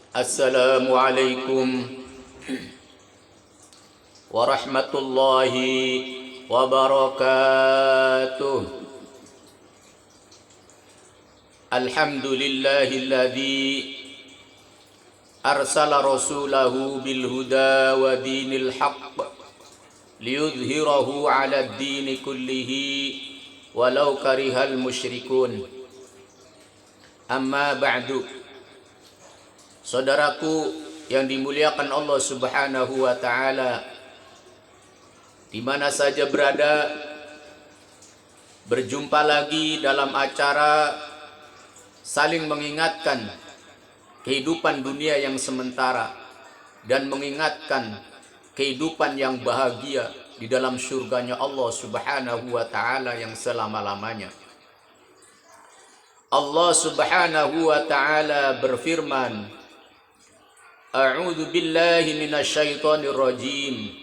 Assalamualaikum warahmatullahi wabarakatuh. Alhamdulillahilladzi arsala rasulahu bil huda wa dinil haqq liyudhhirahu 'ala ad-dini kullihi walau karihal musyrikun. Amma ba'du. Saudaraku yang dimuliakan Allah Subhanahu wa taala, di mana saja berada, berjumpa lagi dalam acara saling mengingatkan kehidupan dunia yang sementara dan mengingatkan kehidupan yang bahagia di dalam surganya Allah Subhanahu wa taala yang selama-lamanya. Allah Subhanahu wa taala berfirman, A'udzu billahi minasyaitonir rajim.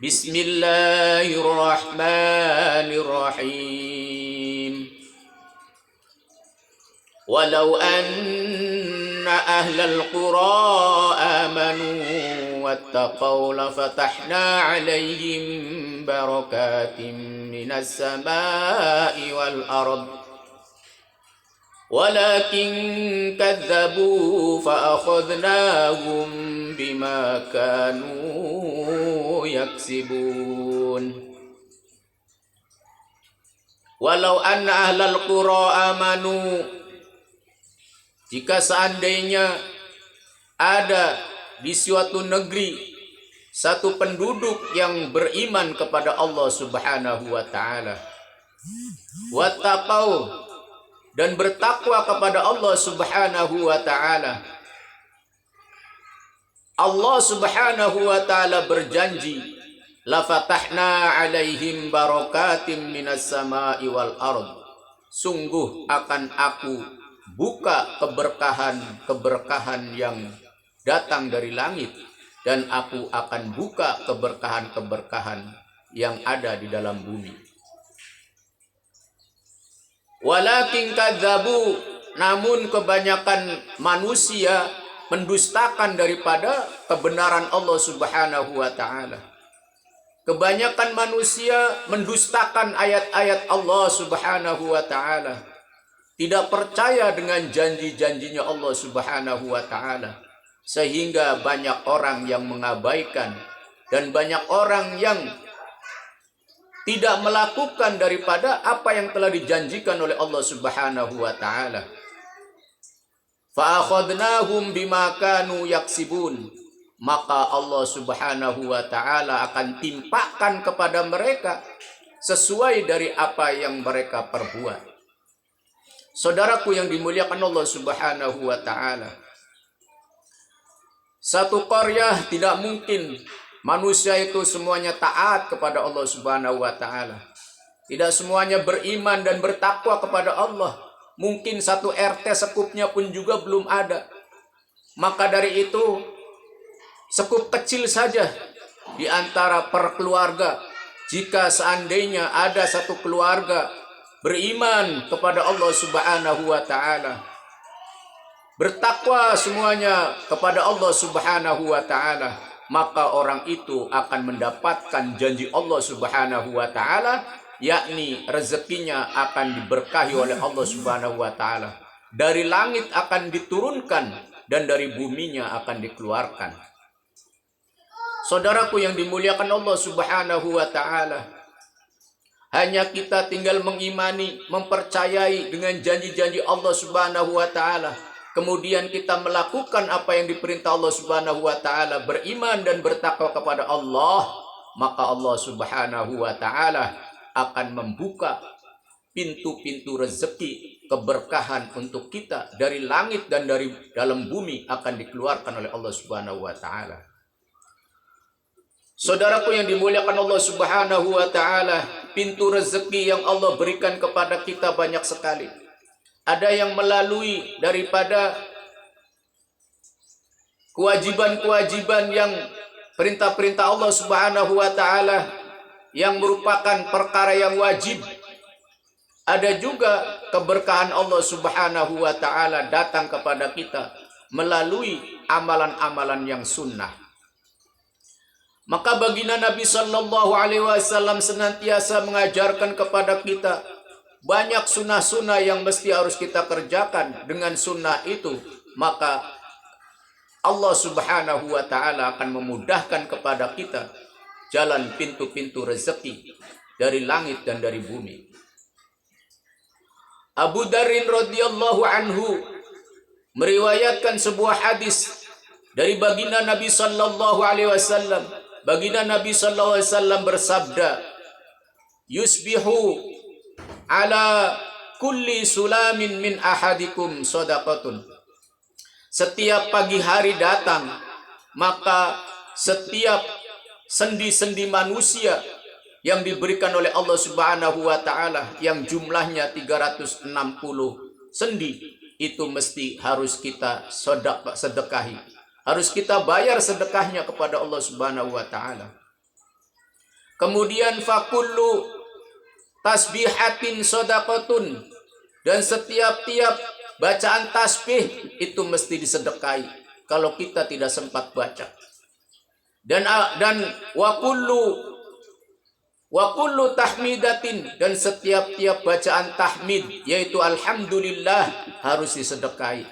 Bismillahirrahmanirrahim. Walau anna ahlal qura amanu wattaqaw lafatahna 'alaihim barakatim minas samaa'i wal ardh. Walakin kadzabu fa'akhadnahum bima kanu yaksibun. Walau anna ahlal qura amanu, jika seandainya ada di suatu negeri satu penduduk yang beriman kepada Allah Subhanahu wa taala, wattaqau, dan bertakwa kepada Allah Subhanahu wa taala. Allah Subhanahu wa taala berjanji, la fatahna 'alaihim barakatim minas samaa'i wal ardh. Sungguh akan aku buka keberkahan-keberkahan yang datang dari langit, dan aku akan buka keberkahan-keberkahan yang ada di dalam bumi. Walakin kadzabu, namun kebanyakan manusia mendustakan daripada kebenaran Allah Subhanahu wa taala. Kebanyakan manusia mendustakan ayat-ayat Allah Subhanahu wa taala. Tidak percaya dengan janji-janjinya Allah Subhanahu wa taala. Sehingga banyak orang yang mengabaikan dan banyak orang yang tidak melakukan daripada apa yang telah dijanjikan oleh Allah Subhanahu wa taala. Fa akhadnahum bima kanu yaksibun, maka Allah Subhanahu wa taala akan timpakan kepada mereka sesuai dari apa yang mereka perbuat. Saudaraku yang dimuliakan Allah Subhanahu wa taala, satu qaryah tidak mungkin manusia itu semuanya taat kepada Allah Subhanahu wa taala. Tidak semuanya beriman dan bertakwa kepada Allah. Mungkin satu RT sekupnya pun juga belum ada. Maka dari itu, sekup kecil saja di antara perkeluarga, jika seandainya ada satu keluarga beriman kepada Allah Subhanahu wa taala, bertakwa semuanya kepada Allah Subhanahu wa taala, maka orang itu akan mendapatkan janji Allah Subhanahu wa taala, yakni rezekinya akan diberkahi oleh Allah Subhanahu wa taala. Dari langit akan diturunkan dan dari buminya akan dikeluarkan. Saudaraku yang dimuliakan Allah Subhanahu wa taala, hanya kita tinggal mengimani, mempercayai dengan janji-janji Allah Subhanahu wa taala. Kemudian kita melakukan apa yang diperintah Allah Subhanahu wa taala, beriman dan bertakwa kepada Allah, maka Allah Subhanahu wa taala akan membuka pintu-pintu rezeki, keberkahan untuk kita dari langit dan dari dalam bumi akan dikeluarkan oleh Allah Subhanahu wa taala. Saudaraku yang dimuliakan Allah Subhanahu wa taala, pintu rezeki yang Allah berikan kepada kita banyak sekali. Ada yang melalui daripada kewajiban-kewajiban yang perintah-perintah Allah Subhanahu wa taala yang merupakan perkara yang wajib. Ada juga keberkahan Allah Subhanahu wa taala datang kepada kita melalui amalan-amalan yang sunnah. Maka baginda Nabi Sallallahu Alaihi Wasallam senantiasa mengajarkan kepada kita banyak sunnah-sunnah yang mesti harus kita kerjakan. Dengan sunnah itu, maka Allah Subhanahu wa Ta'ala akan memudahkan kepada kita jalan pintu-pintu rezeki dari langit dan dari bumi. Abu Darin radhiyallahu anhu meriwayatkan sebuah hadis dari baginda Nabi Sallallahu Alaihi Wasallam. Baginda Nabi Sallallahu Alaihi Wasallam bersabda, "Yusbihu ala kulli sulamin min ahadikum sadaqatun." Setiap pagi hari datang, maka setiap sendi-sendi manusia yang diberikan oleh Allah Subhanahu wa Ta'ala yang jumlahnya 360 sendi, itu mesti harus kita sedekahi. Harus kita bayar sedekahnya kepada Allah Subhanahu wa Ta'ala. Kemudian fakullu tasbihatin sadaqatun, dan setiap-tiap bacaan tasbih itu mesti disedekahi kalau kita tidak sempat baca. Dan wa kullu tahmidatin, dan setiap-tiap bacaan tahmid yaitu alhamdulillah harus disedekahi.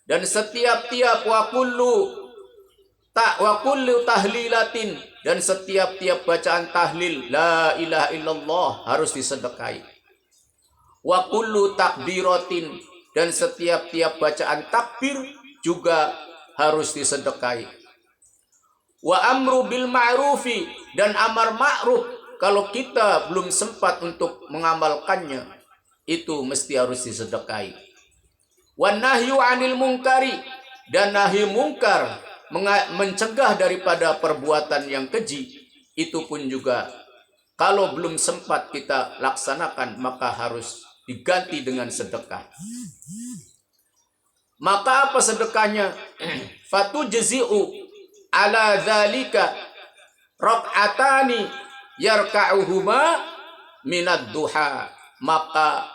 Dan setiap-tiap wa kullu tahlilatin, dan setiap-tiap bacaan tahlil la ilaha illallah harus disedekahi. Wa kullu takbiratin, dan setiap-tiap bacaan takbir juga harus disedekahi. Wa amru bil ma'rufi, dan amar ma'ruf kalau kita belum sempat untuk mengamalkannya itu mesti harus disedekahi. Wan nahyu 'anil munkari, dan nahi mungkar, mencegah daripada perbuatan yang keji, itu pun juga kalau belum sempat kita laksanakan maka harus diganti dengan sedekah. Maka apa sedekahnya? Fatujzi'u ala dzalika rak'atani yarka'uhuma minad duha. Maka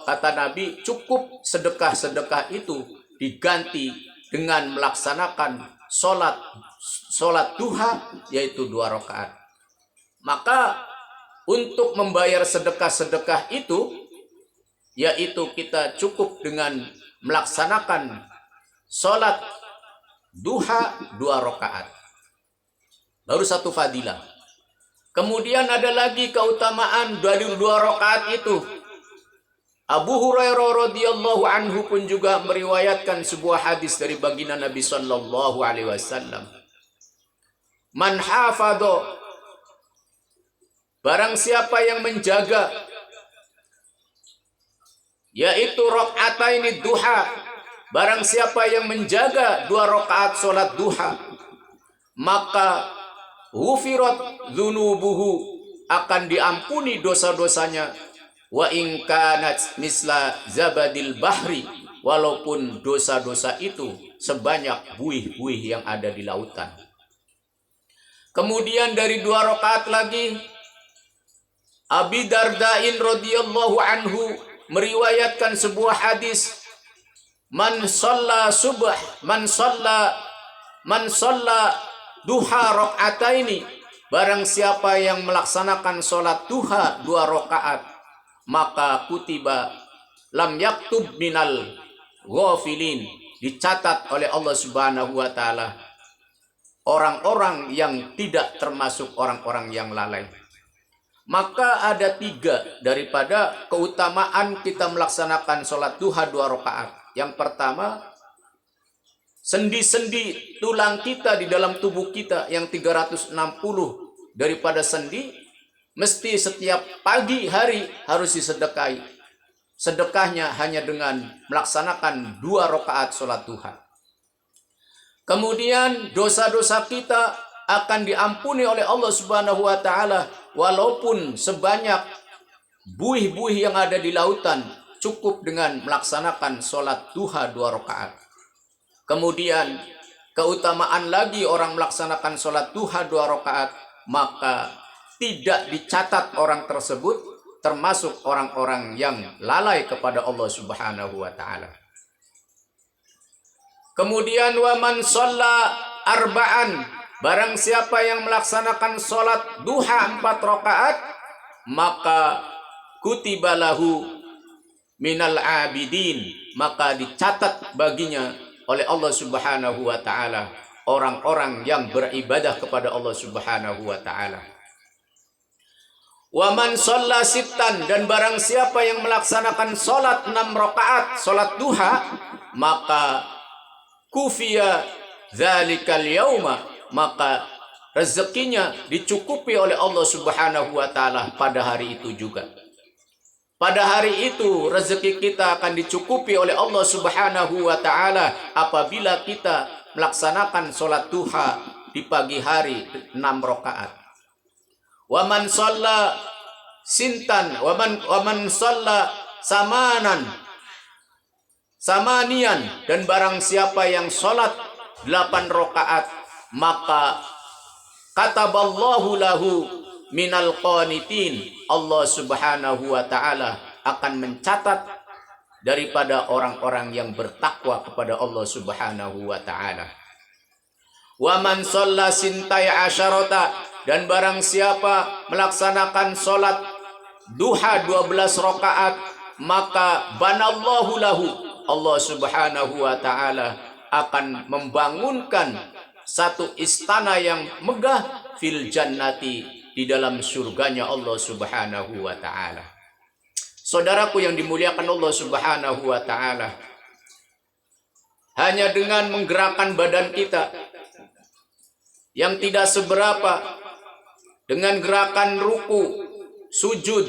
kata Nabi, cukup sedekah-sedekah itu diganti dengan melaksanakan sholat duha, yaitu 2 rakaat. Maka untuk membayar sedekah-sedekah itu, yaitu kita cukup dengan melaksanakan sholat duha 2 rakaat. Baru satu fadilah. Kemudian ada lagi keutamaan dari 2 rakaat itu. Abu Hurairah radhiyallahu anhu pun juga meriwayatkan sebuah hadis dari baginda Nabi sallallahu alaihi wasallam. Man hafadha, barang siapa yang menjaga, yaitu rakaataini duha, barang siapa yang menjaga 2 rakaat salat duha, maka ghufirat dzunubuhu, akan diampuni dosa-dosanya, wa in kanat misla zabadil bahri, walaupun dosa-dosa itu sebanyak buih-buih yang ada di lautan. Kemudian dari 2 rakaat lagi, Abi Dardain radhiyallahu anhu meriwayatkan sebuah hadis, man shalla duha rakaataini, barang siapa yang melaksanakan sholat duha 2 rakaat, maka kutiba lam yaktub minal ghafilin, dicatat oleh Allah Subhanahu wa Ta'ala orang-orang yang tidak termasuk orang-orang yang lalai. Maka ada 3 daripada keutamaan kita melaksanakan sholat duha 2 rakaat. Yang pertama, sendi-sendi tulang kita di dalam tubuh kita yang 360 daripada sendi, mesti setiap pagi hari harus disedekahi. Sedekahnya hanya dengan melaksanakan 2 rakaat sholat duha. Kemudian dosa-dosa kita akan diampuni oleh Allah Subhanahu wa Ta'ala, walaupun sebanyak buih-buih yang ada di lautan, cukup dengan melaksanakan sholat duha 2 rakaat. Kemudian keutamaan lagi orang melaksanakan sholat duha 2 rakaat, maka tidak dicatat orang tersebut termasuk orang-orang yang lalai kepada Allah Subhanahu wa Ta'ala. Kemudian wa man shalla arba'an, barang siapa yang melaksanakan salat duha 4 rakaat, maka kutiba lahu minal abidin, maka dicatat baginya oleh Allah Subhanahu wa taala orang-orang yang beribadah kepada Allah Subhanahu wa taala. Wa man shalla sittan, dan barang siapa yang melaksanakan salat 6 rakaat salat duha, maka kufiya dzalikal yauma, maka rezekinya dicukupi oleh Allah Subhanahu wa taala pada hari itu juga. Pada hari itu rezeki kita akan dicukupi oleh Allah Subhanahu wa taala apabila kita melaksanakan salat duha di pagi hari 6 rakaat. Wa man shalla sintan wa man shalla samanian, dan barang siapa yang sholat 8 rakaat, maka kataballahu lahu minal qanitin, Allah Subhanahu wa taala akan mencatat daripada orang-orang yang bertakwa kepada Allah Subhanahu wa taala. Wa man shalla sintai asyarata, dan barang siapa melaksanakan sholat duha 12 rakaat, maka banallahu lahu, Allah Subhanahu wa taala akan membangunkan satu istana yang megah fil jannati, di dalam surganya Allah Subhanahu wa taala. Saudaraku yang dimuliakan Allah Subhanahu wa taala, hanya dengan menggerakkan badan kita yang tidak seberapa, dengan gerakan ruku, sujud,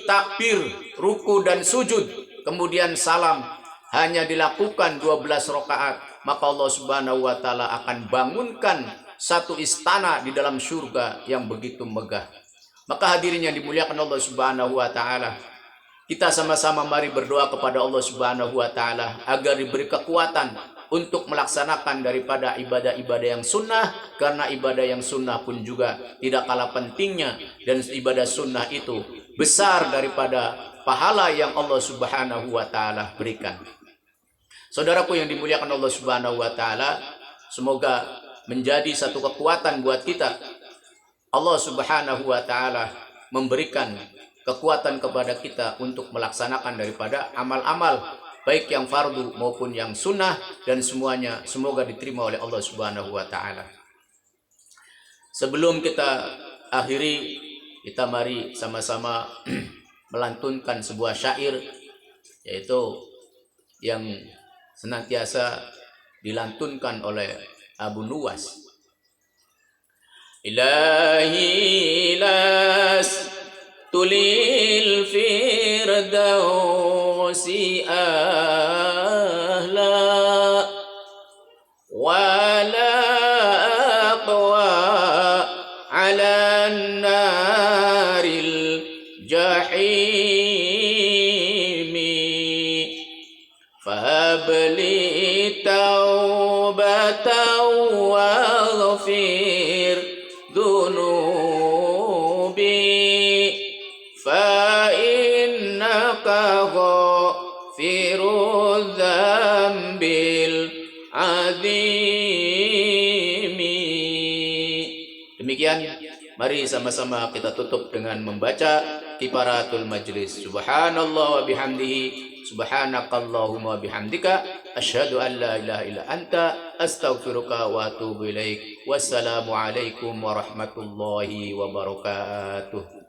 takbir, ruku dan sujud, kemudian salam, hanya dilakukan 12 rakaat, maka Allah Subhanahu wa taala akan bangunkan satu istana di dalam surga yang begitu megah. Maka hadirin yang dimuliakan Allah Subhanahu wa taala, kita sama-sama mari berdoa kepada Allah Subhanahu wa taala agar diberi kekuatan untuk melaksanakan daripada ibadah-ibadah yang sunnah, karena ibadah yang sunnah pun juga tidak kalah pentingnya, dan ibadah sunnah itu besar daripada pahala yang Allah Subhanahu wa taala berikan. Saudaraku yang dimuliakan Allah Subhanahu wa taala, semoga menjadi satu kekuatan buat kita. Allah Subhanahu wa taala memberikan kekuatan kepada kita untuk melaksanakan daripada amal-amal, baik yang fardu maupun yang sunnah, dan semuanya semoga diterima oleh Allah Subhanahu wa taala. Sebelum kita akhiri, kita mari sama-sama melantunkan sebuah syair, yaitu yang senantiasa dilantunkan oleh Abu Nuwas. Ilahi las tulil firdausi ahla wala aqwa ala naril jahimi fahabli taubatan waghfir dunubi fa innaka ghafirudz dzambil azimi. Demikian, mari sama-sama kita tutup dengan membaca kifaratul majlis. Subhanallah wa bihamdihi, subhanakallahumma wa bihamdika, asyhadu an la ilaha illa anta, astaghfiruka wa atubu ilaik. Wassalamu alaikum warahmatullahi wabarakatuh.